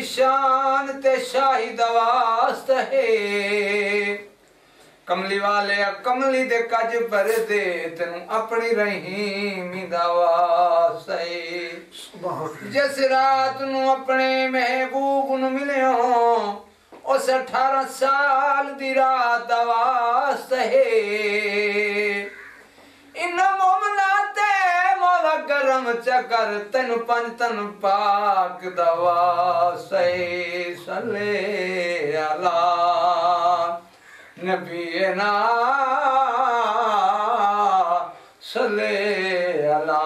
शान ते शाही दवास्त है कमली वाले कमली दे कज पर दे तेनू अपनी रहीमी दवास्त है जिस रात नू अपने महबूब नू मिलियो उस 18 साल दी रात दवास्त है इन मोमना ते मौला करम चकर तेनु पंजतन पाक दवा सही सले अला नबीना सले अला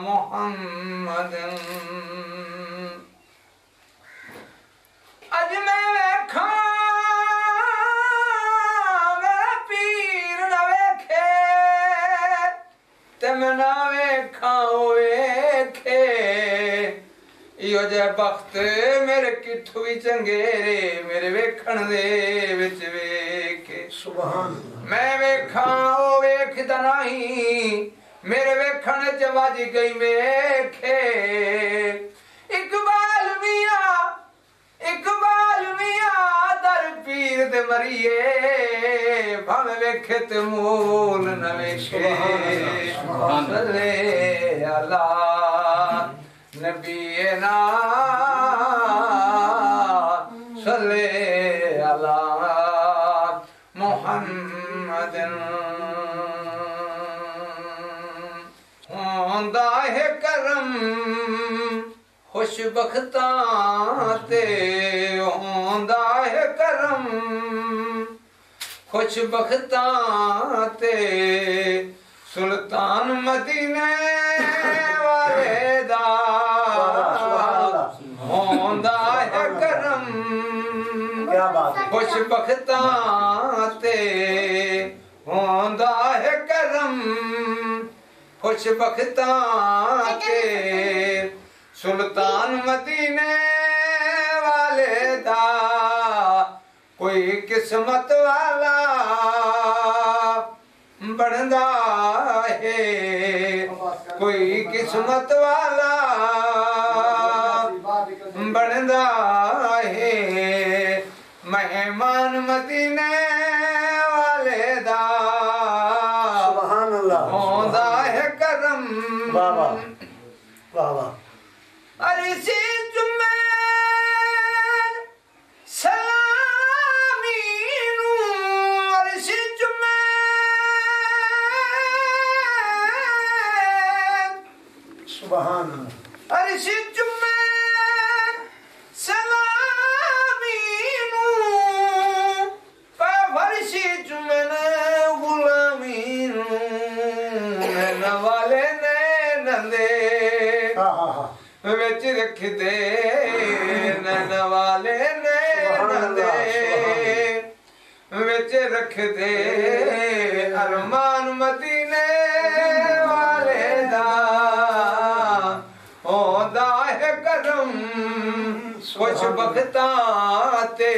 मुहम्मद अज मैं वेखा मेरा पीर न वेखे ते मैं ना वेखा वेखे इहो जे बख्त मेरे किठू भी चंगेरे मेरे वेखण दे विच वेखे सुभान मैं वेखा ओ वेखदा नहीं मेरे वेखण च वज गई वेखे इकबाल मियां दर पीर दे मरिए भव वेखे ते मूल न वेखे सल्ले अला नबीना सल्ले अला मुहम्मद होंदा है करम खुशबख्तां ते होंदा है करम खुशबख्तां ते सुल्तान मदीने वाले दा होंदा है करम खुशबख्तां ते होंदा है करम खुशबख्तां ते सुल्तान मदीने वाले दा कोई किस्मत वाला बनदा है कोई किस्मत वाला बनदा है मेहमान मदीने वाले दा सुभान अल्लाह होंदा है करम बाबा बाबा अरे सी जुम्मे सलामी नू अरे सी जुम्मे सुभान अल्लाह अरे सी जुम्मे सलामी नू फरशी जुम्मे गुलामी नू न वाले ने नंदे विच रख दे नैन वाले नैन दे विच रख दे अरमान मदीने वाले दा होंदा है करम खुश बख्तां ते